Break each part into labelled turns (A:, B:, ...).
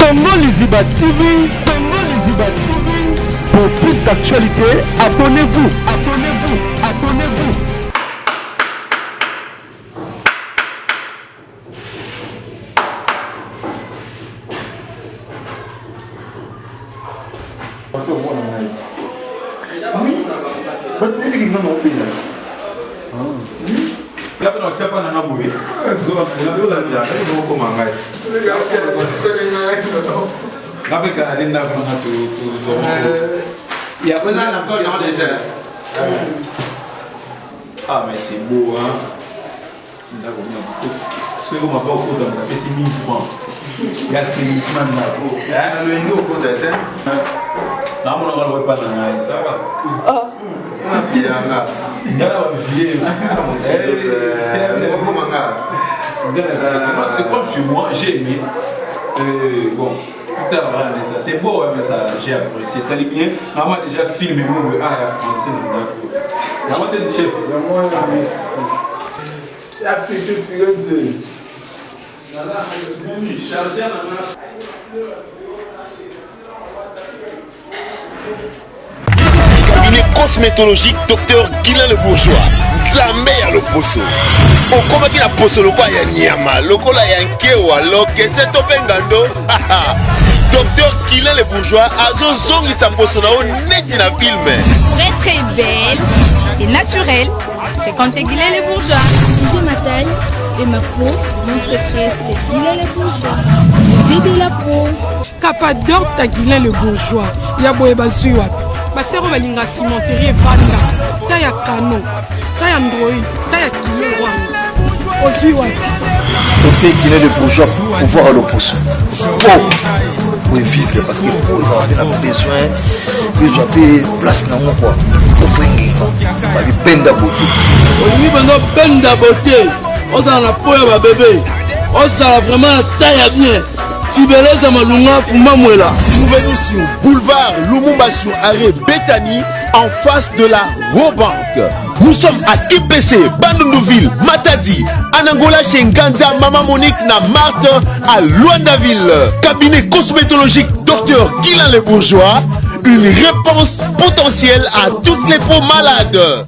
A: Congo Liziba TV, Congo Liziba TV. Pour plus d'actualités, abonnez-vous, abonnez-vous, abonnez-vous.
B: Oui,
C: ah mais c'est beau hein. Ce que m'a pas au cours d'un c'est 1000 francs. Il y a 6 semaines là. Le Indo au cours d'un temps. Non, on ne va pas dans la ça va. Ah. Il y a là. Il y a là c'est comme chez moi, j'ai aimé. Bon, tout à l'heure, c'est beau, mais ça, j'ai apprécié. Ça allait bien. Maman déjà filmé, moi, il y a français. Maman, t'es du chef. Il y a plus de filles.
D: Cabinet cosmétologique Dr Guilain le Bourgeois. Zambé à le poso. Au combat qui la poso le quoi ya nyama, le kola ya nkewa, lo kese to bengando. Dr Guilain le Bourgeois azo zongi sa poso na o neti na film.
E: Pour être très belle et naturelle, fréquentez Guilain le Bourgeois.
F: J'ai ma taille et ma peau, mon secret c'est Guilain le Bourgeois. Dieu de la peau.
G: Capador ta Guilain le Bourgeois. Ya boye basuwa. Basero balinga cimenterie vanda. Ta ya kano. Ta ya android. Ta ya kilo wanga. Osuwa.
H: Côté Guilain le Bourgeois pour voir le poisson. Pour vivre parce que pour ils ont besoin ils ont place dans mon quoi. Pour prendre penda beauté.
I: Oui, pendant penda beauté. On a la peau à bébé. On a vraiment la taille à bien. Tibeleza Malunga Fumamwela.
D: Trouvez-nous sur boulevard Lumumba sur arrêt Bethany en face de la Robank. Nous sommes à IPC, Bandundouville, Matadi, Anangola chez Nganda, Maman Monique na Marthe à Luandaville. Cabinet cosmétologique Dr Guilain le Bourgeois. Une réponse potentielle à toutes les peaux malades.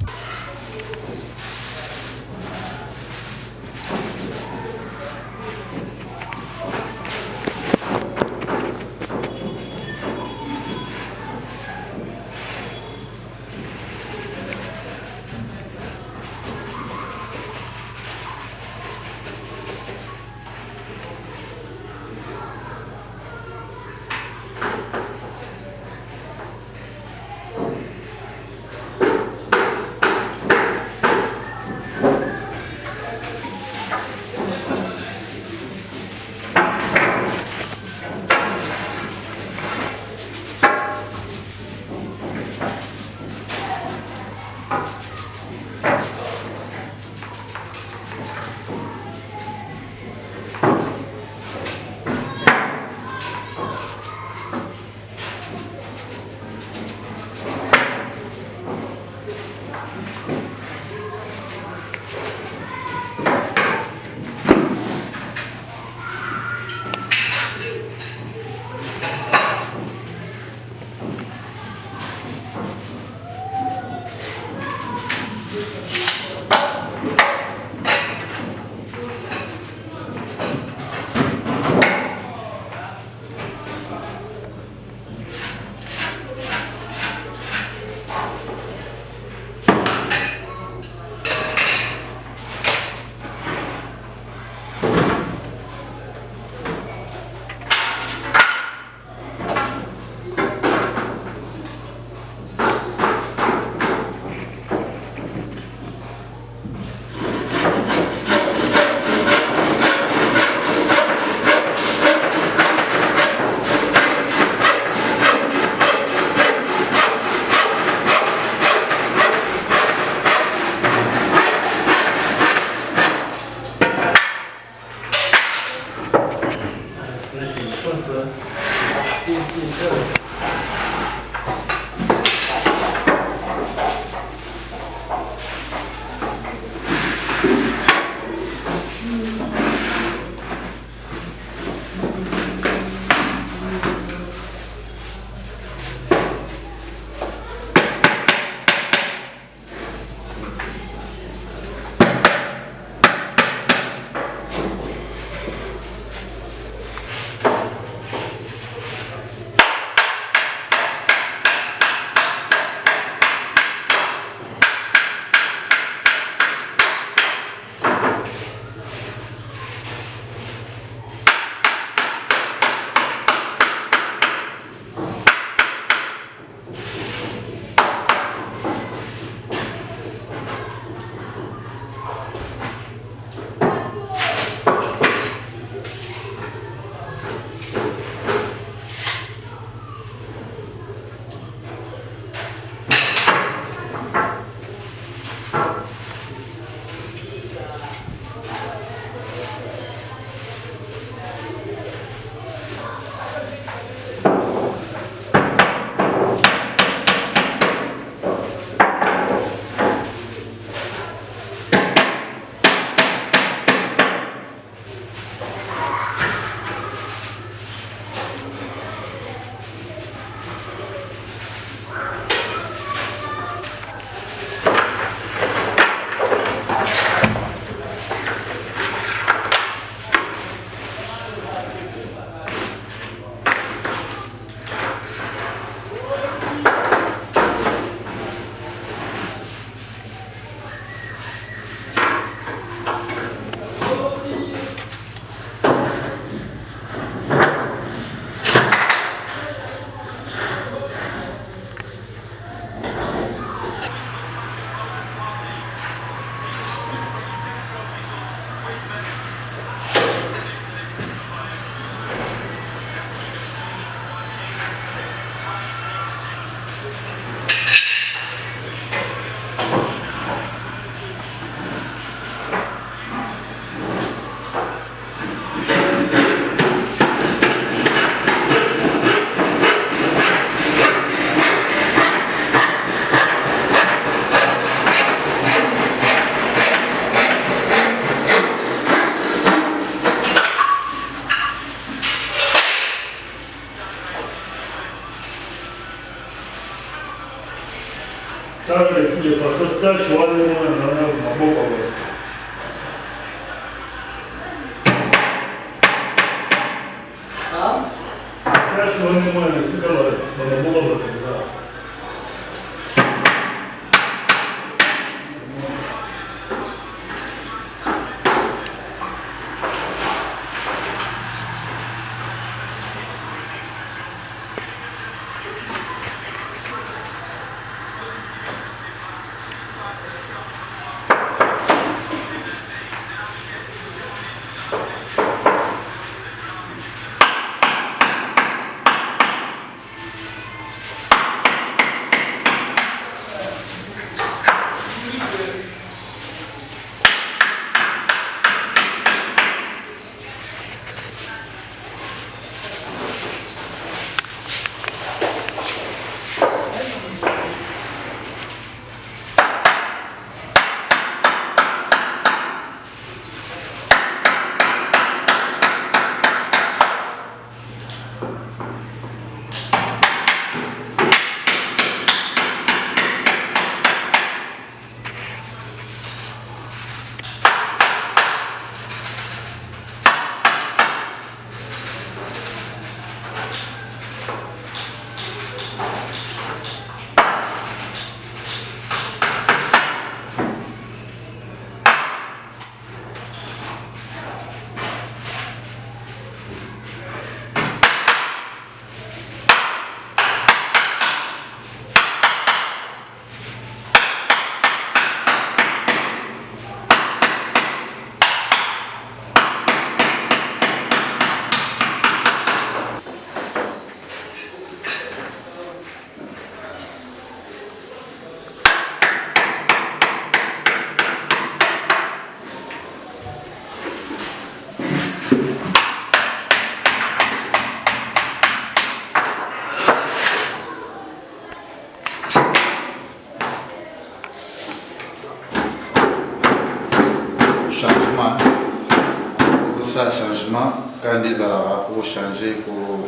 B: changement quand des alara faut changer pour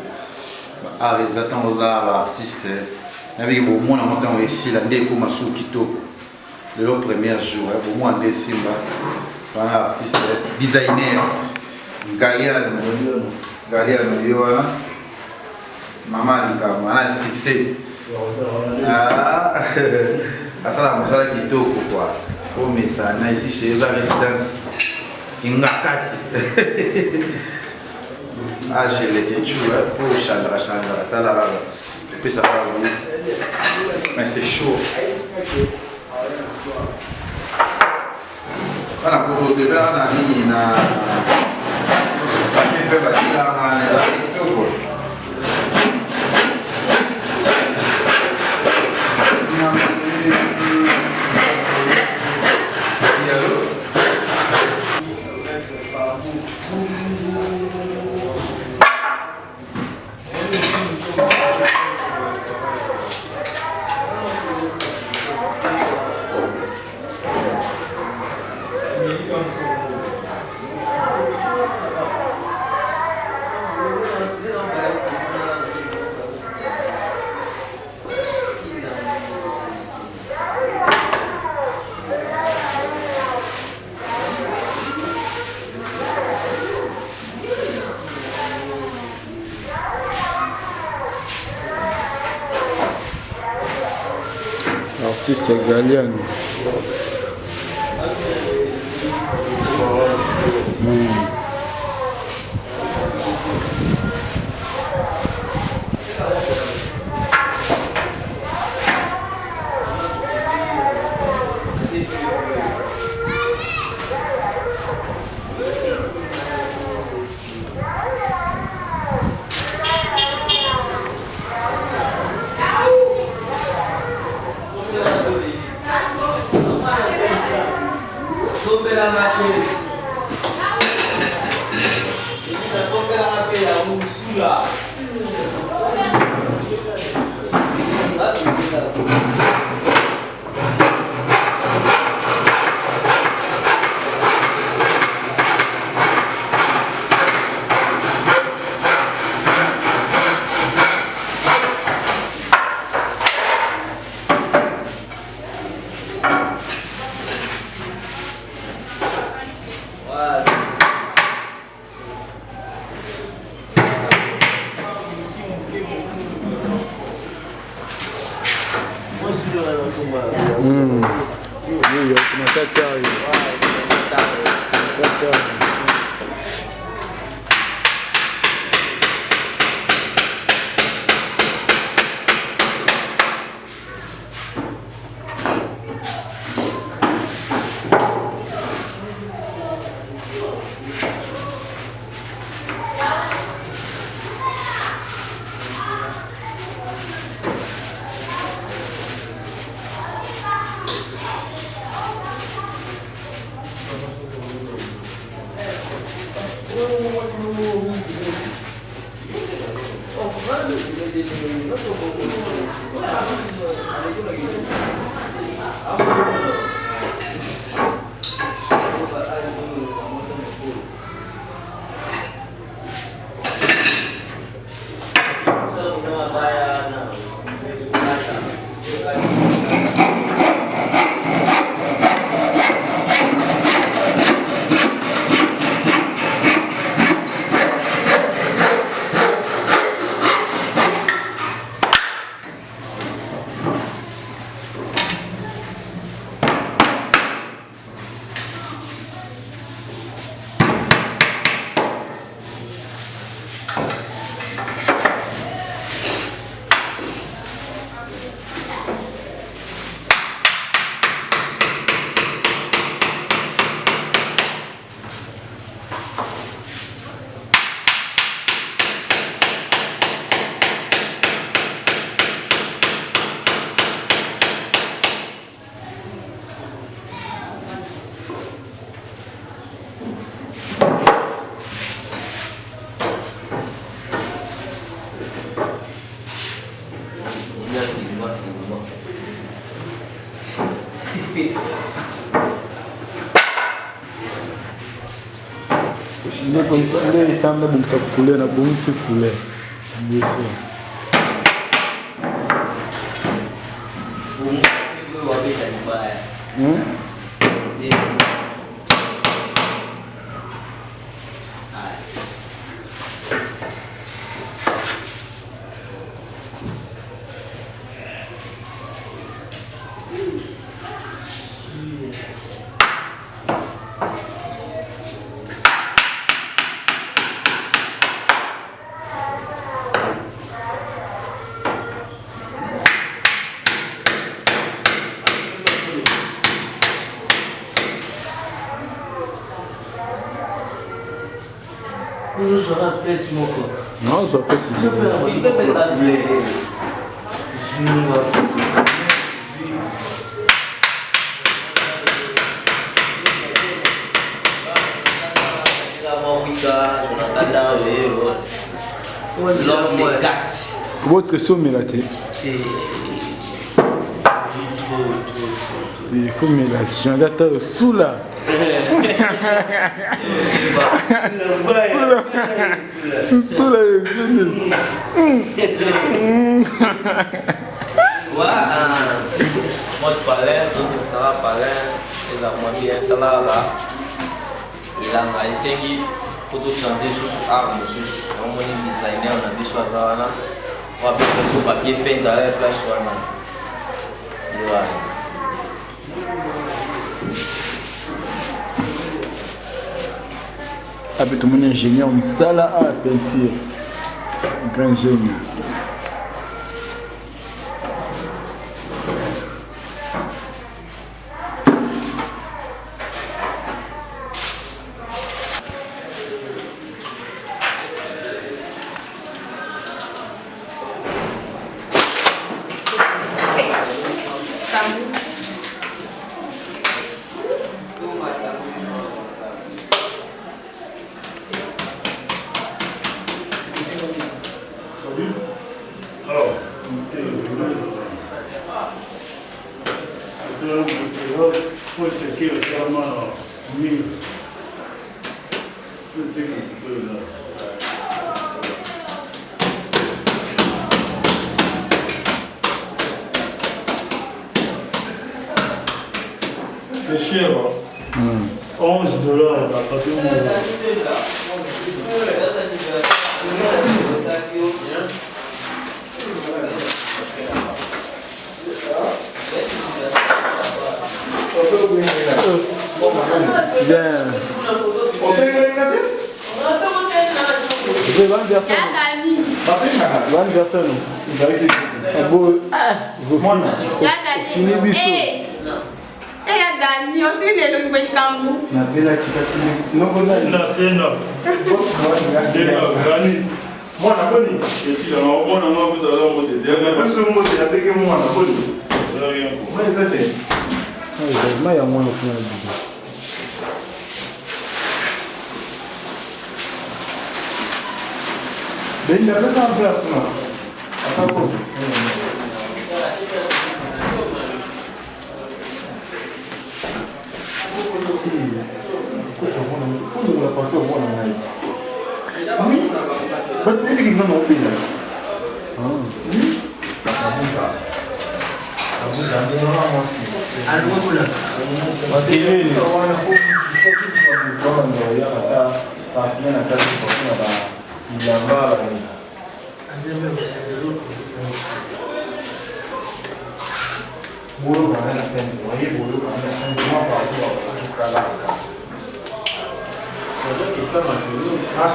B: arrêter aux artistes avec au moins en temps ici la ndé comme sous kitoko le premier jour au moins des simba un artiste designer Galia Yoana maman a succès ah asala mosala kitoko quoi au message na ici chez la résidence Ingakati. Ah, j'ai les ketchup, pour changer, et puis ça va rouler. Mais c'est chaud. On a proposé, on a mis une.
J: Artiste Galiano. Ndio sana bungisa kule na bungisi kule. Ndio
I: Non, je pas si
K: je
J: votre somme là il faut me la chanter sous là. Sous la
K: mode palais, donc ça va palais, les amants là-bas. Et là, on a essayé de changer sur arme, on a designer, on a vu sur ça, on a fait sur papier peint, ça va être là sur
J: avec tout mon ingénieur, on sala à peinture, grand ingénieur.
L: C'est cher, hein? $11 la pâte.
J: anniversaire non. Fini biso.
E: Ya Dani, aussi les longs bécambou.
J: Na bela kikasi. Non bona.
L: Non, c'est non. C'est non, Dani. Moi na boni. Et si on a vous allez monter. Derrière plus le monde a payé moi na boni. Rien. Moi ça fait.
J: Mais ya moi au final. Ben il a pas ça en place non. Attends. Oui, but maybe you don't open it.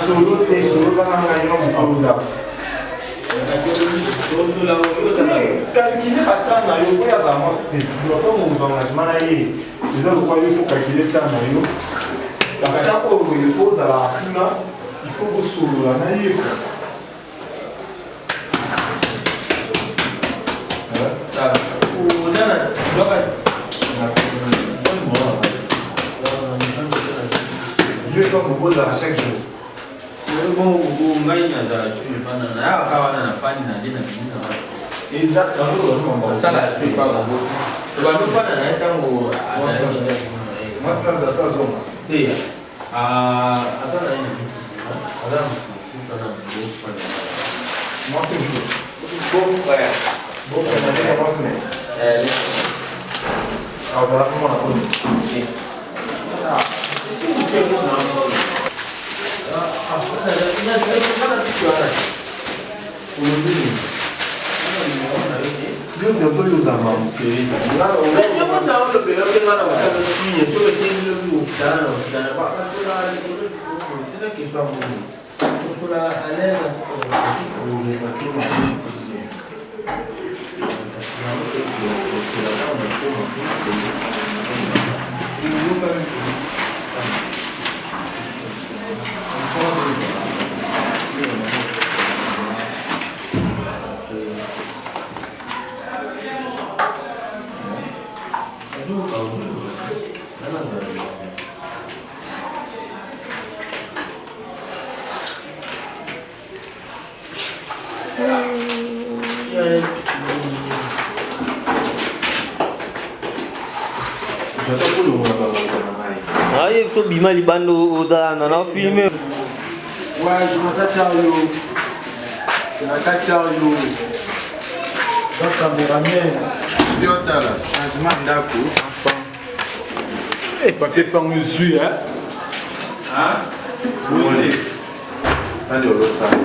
J: Solo tem solo para ganhar um pouco da. Calculer até na eu vou usar mais tempo. Eu tô usando as maneiras. Dizendo qual eu vou calcular tá na eu. Daqui a pouco eu vou usar a fina e vou solo lá na eu. Tá. O Dana, joga. Je vais comme vous à chaque jour. Exactement. Ça là, c'est pas bon. Moi, c'est ça, ça zone. Et moi, c'est jour. Bon frère. Bon frère, moi, c'est ah, voilà comment on a connu. Eu estou usando uma série.
K: Aïe, il faut bima les bandes aux ânes, on a filmé.
A: Ouais, je m'attaque à yo. Je m'attaque à yo. Donc, caméraman.
B: Piota là, changement d'ako.
C: Eh, papier pas mesure, hein? Hein?
B: Oui. Allez, on le sait.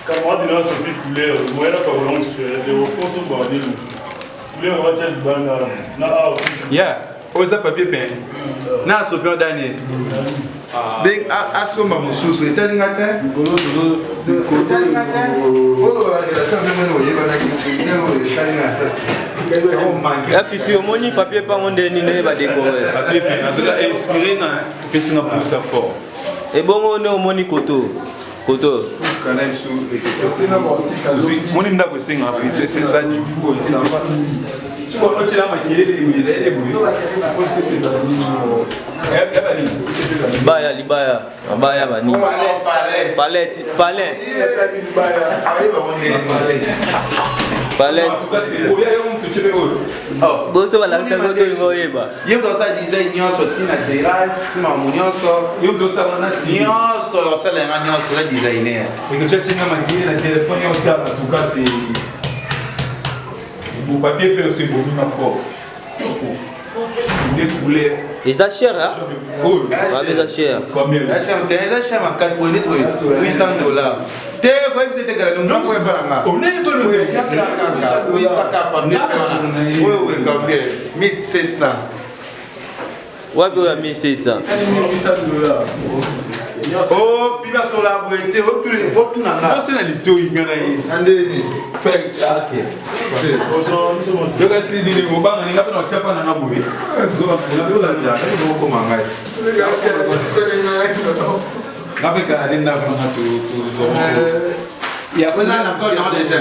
L: Quand on dit là, c'est plus couleur. Moi, là, quand on lance sur les refos, on va dire. Couleur, on va dire du ban là.
C: Yeah, osa papier peint.
B: Na sopio dani. Big asoma mususu etalinga te. Etalinga te. Olo la relation de meno yeba na kiti. Eno etalinga sasa.
K: La fifi au moni papier pas mon dernier ne va décorer.
C: Papier peint, en tout cas inspiré na pesi na pour ça fort.
K: Et bon on est au moni koto. Koto.
C: Quand même sous mon imda ko singa c'est ça du coup ça va. Tu vois quand tu l'as maquillé les bouilles.
K: Libaya, libaya. Libaya bani. Palette, palette. Palette. Boso wala sagoto ngoyeba.
B: Yo do sa design nyonso tina terrasse, tima munyonso.
C: Yo do sa wana
B: nyonso sa la nyonso la designer.
C: Et que tu as tina maquillé la téléphone en tout cas c'est beau papier peut aussi beau bien fort.
K: Et ça cher hein?
B: Oui,
K: ça cher.
C: Combien?
B: Ça cher, ça cher ma casse bonus $800. Te quoi que c'était que non quoi pas
C: on est pas le
B: oui ça capable. Oui combien? 1700.
K: Ouais, 1700.
J: $1,800.
B: Oh, puis là sur la boîte, oh, il faut tout n'a pas.
C: C'est la lito il gagne.
B: Andeni.
C: Fait ça OK. Donc c'est dit le bang ni ngapa na chapa na ngabwe.
B: Zo la dia, ni go koma ngai.
C: Ngapa ka nenda kwa tu zo.
B: Ya kwa na pas dans déjà.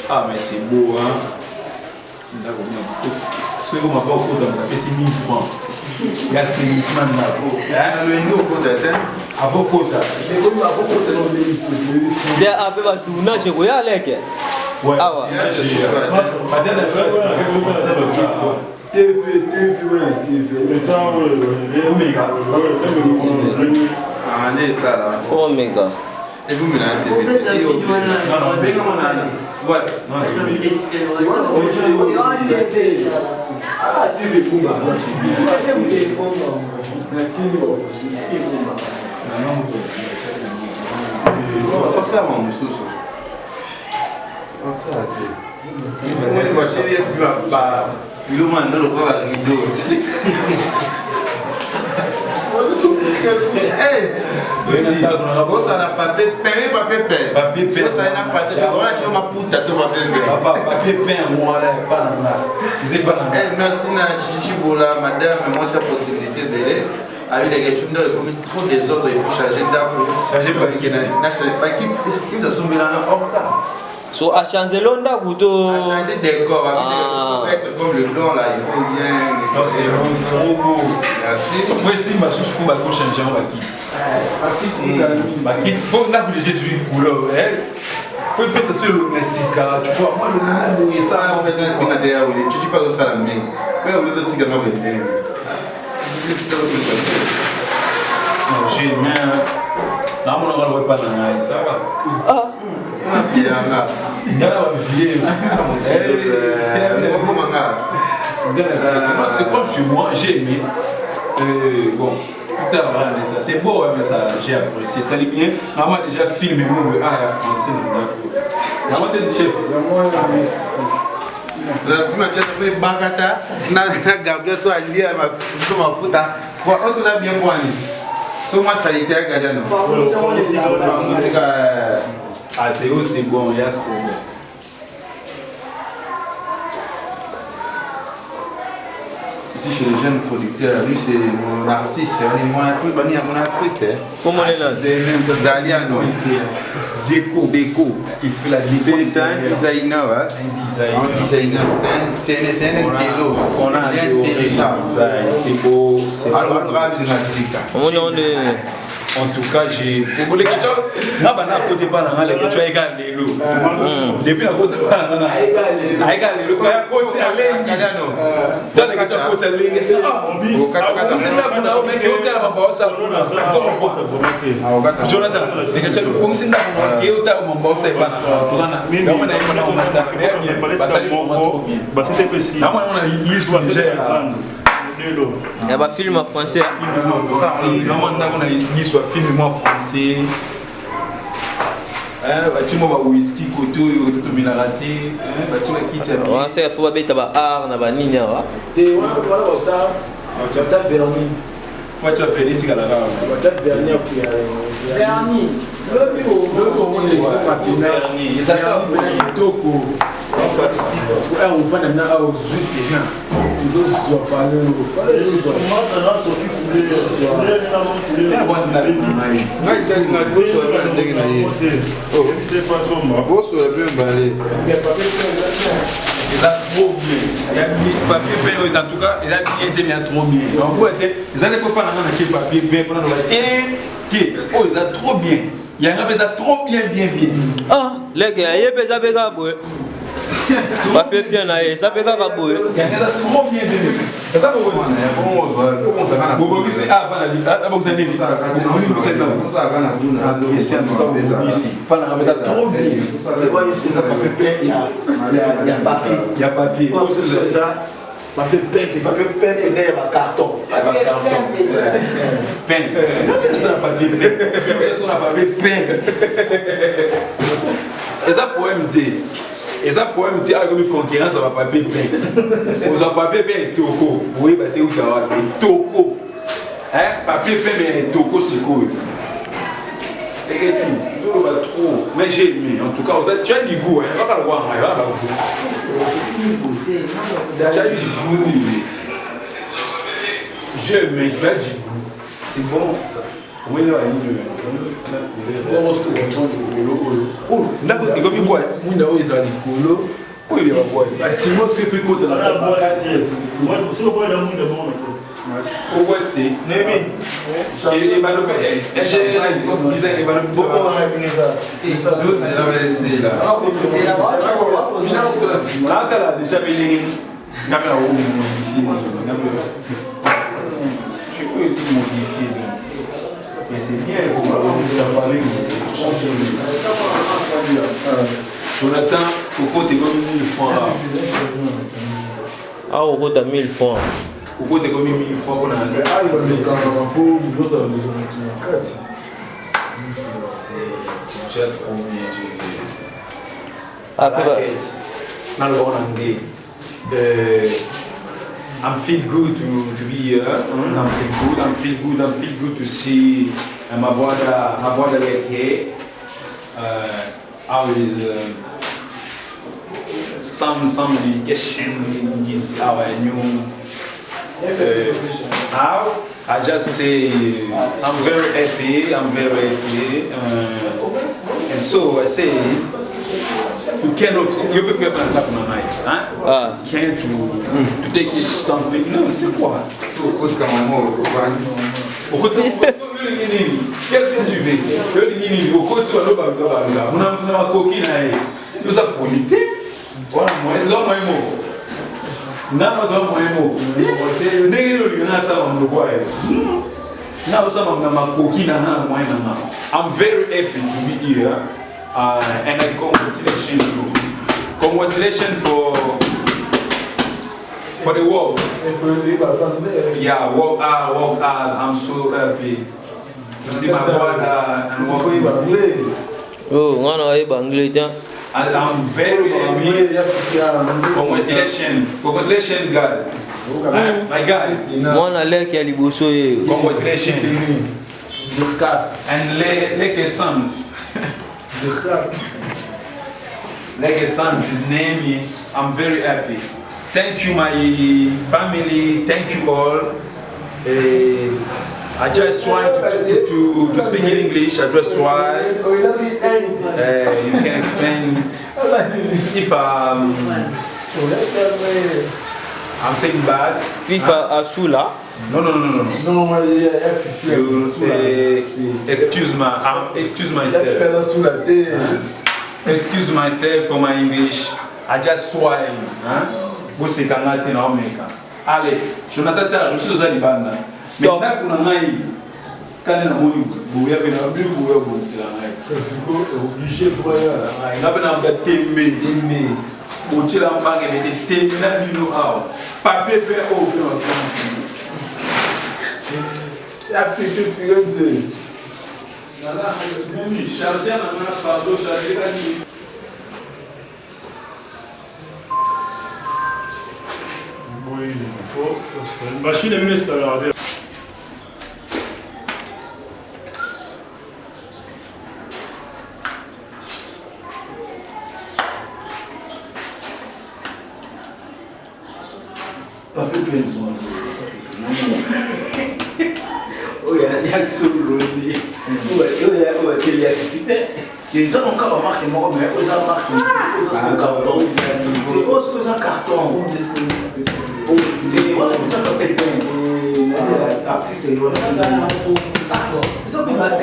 C: Ah mais c'est beau hein. Ndako mwa. Sio kama kwa kuda mkapesi 1000 francs. Ya assainissement na po.
B: Ya le ndo ko tete.
C: Avokota. Avokota no mbili.
K: C'est un peu tournage ko ya leke.
C: Ouais.
K: Ah ouais.
C: Madame la first, c'est aussi.
L: Le temps, Omega.
B: Ah, né ça là.
K: Omega.
B: Et vous me l'avez dit. Non, non, mais comment on a dit? Ouais.
C: Non,
L: Ah, TV Kumba. Merci.
B: Pas ça, mon monsieur. Pas ça, tu. Moi, je vais faire ça. Il m'a demandé le quoi à rideau. Ça n'a pas papier peint.
C: Papier peint.
B: Ça n'a pas papier. On a tiré ma poutre à tout papier peint.
C: Papier peint, moi, là, pas là. C'est pas là.
B: Merci, Chichi Bola, madame. Moi, c'est la possibilité d'aller. Avec les gens qui ont trop de désordre, il faut changer d'arbre.
C: Changer de kit.
B: Pas kit. Kit de son bilan.
K: So a changé l'onda couteau.
B: A changé de décor. Être comme le blanc là, il faut bien.
C: Non, c'est trop beau.
B: Merci.
C: Moi, si ma sous qu'on va changer en ma kit. Bon, là, vous j'ai une couleur. Faut que ça soit le Mexica. Tu vois, moi, le nom, ça.
B: En fait, on a des aoulis. Tu dis pas que ça la main. Mais au lieu de tirer, non,
C: j'ai une main. Là, on ne va pas dans ça va.
K: Ah.
B: Il y a là.
C: Il y a là, c'est comme chez moi, j'ai aimé. Bon, c'est beau, mais ça, j'ai apprécié. Ça allait bien. Maman a déjà filmé moi, il y a français. Maman t'es chef.
B: La fille m'a déjà fait Bakata. Gabriel soit allié à ma foot. On a bien poigné. Sur moi, ça a été à Gadiano.
C: Ah, Théo, c'est bon, il y a trop bon.
B: Ici, chez les jeunes producteurs, lui, c'est mon artiste. Mon artiste.
K: Comment elle est là?
B: C'est même Zaliano. Déco. Il fait la déco. C'est un designer. Un designer. C'est un intello.
C: On a un c'est beau. C'est
K: beau.
C: En tout cas, j'ai. Pour les questions, là, on a côté pas dans les questions égales les loups. Depuis la côté pas dans les égales les loups. Ça a côté à l'Indiano. Dans les questions côté à l'Indiano. C'est là, on a mais qui hôtel à ma bosse ça. Jonathan, les questions comme c'est là on qui hôtel à ma bosse ça pas. On a on a pas ça trop bien.
L: Bah c'était précis.
C: Là on a l'histoire déjà.
K: Il y a pas film en français.
C: On a l'histoire film en français. Bâtiment ba whisky koto tout bien raté. Bâtiment qui tient.
K: Ouais, c'est faut ba ba art na ba nini wa.
C: Te wala bota. Bota vernis. Faut tu faire des tigala là. Bota vernis puis vernis. Le on les voit vernis. Ils ont toko. On va maintenant aux huit là. Ils ont soit parlé trop bien. Il y a papier peint en tout cas, il a bien été trop bien. Donc ils allaient pas dans papier peint pendant oh ils ont trop bien. Il y a un trop bien.
K: Ah, les gars, il y a pas de boy. Papier bien là, ça peut pas boy.
C: Il y a trop bien. C'est pas pour vous. Vous c'est ah pas la vie. Ah vous avez dit. Vous c'est là. Ici en tout cas ici. Pas la mettre trop bien. C'est quoi est-ce que ça papier peint il y a papier. Il y a papier. Oh c'est ça. Papier peint et derrière un carton. Peint. C'est un papier peint. C'est un papier peint. Et ça poème dit. Et ça poème dit avec une concurrence à papier peint. Aux papier peint toko. Oui, bah t'es où t'as toko. papier fait mais toko siko. Et que tu le vas trop. Mais j'ai aimé. En tout cas, tu as du goût. Hein. Pas le voir. Tu as du goût. J'ai aimé. Tu as du goût. C'est bon. Oui, là, il y a oh, là, il y a une boîte. Il y a une boîte. Oui, il y a une boîte. Si moi, ce que je fais côté de la boîte, moi, je suis au boîte d'amour de bon. Au boîte, c'est. Némi. Et bah, mais c'est bien pour nous parler de changer. Jonathan, au côté de 1000 francs.
K: Ah, au côté de 1000 francs.
C: Au côté de 1000 francs, on a un c'est déjà trop bien. I feel good to be here. I feel good to see my brother like here. How is some education in this our new. How I just say I'm very happy. And so I say. You cannot, you peux faire un tap dans ma main. Can't to take it something. Non, c'est quoi? Qu'est-ce que tu veux? Au côté de l'eau, on a ma coquine. Nous avons polité. Voilà, moi, c'est là mon mot. Non, non, mon mot. Dès que nous avons ça, on le voit. Now, some of them are coquine. I'm very happy to be here. And I congratulations for the work. Yeah, work hard. I'm so happy to see my brother and work.
K: Oh, one of Bangladesh.
C: And I'm very happy. Congratulations, God. My God. Congratulations. And like sons. Like a son, his name. I'm very happy. Thank you, my family. Thank you all. I just try to speak in English. I just try. You can explain if I'm saying bad.
K: If Asula.
C: No. Excuse myself. Excuse myself for my English. I just try. Você canal na América. Allez, Jonathan, je suis aux Alibana. Maintenant qu'on a eu, quand on a eu, vous avez vu, vous avez vu, c'est la même. Obligé pour aller. On a besoin de t'aimer. Au Chili, on va gagner des thèmes. On a vu nous avoir. Papier peut ouvrir. Ya pipi piganze. Nala mimi charger na mna pardon charger kani. Oui, il faut parce que une machine est mieux installée.
B: Papier peint. Ya solo ni o te ya fite les gens ont quand marqué moi mais aux a marqué aux carton et aux carton et voilà ça peut être artiste et voilà ça peut marquer et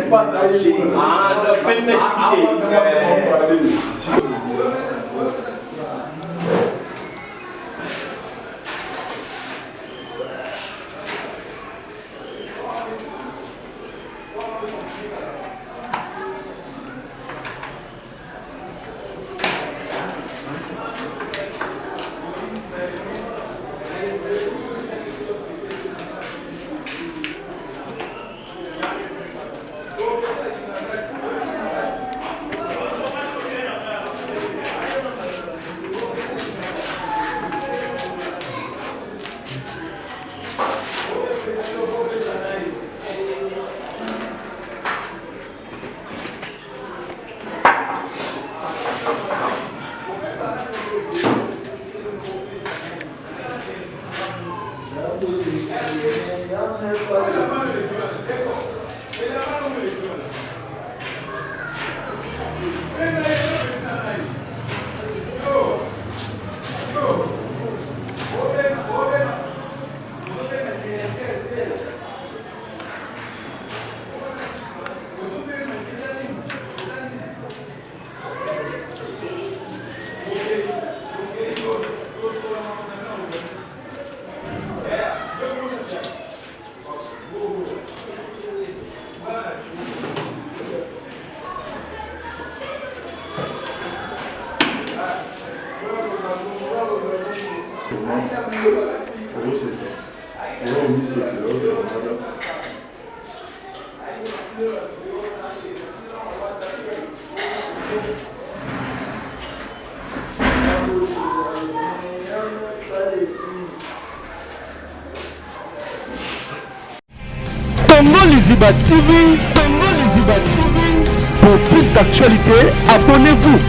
B: voilà
A: Congo Liziba TV, Congo Liziba TV. Pour plus d'actualités, abonnez-vous.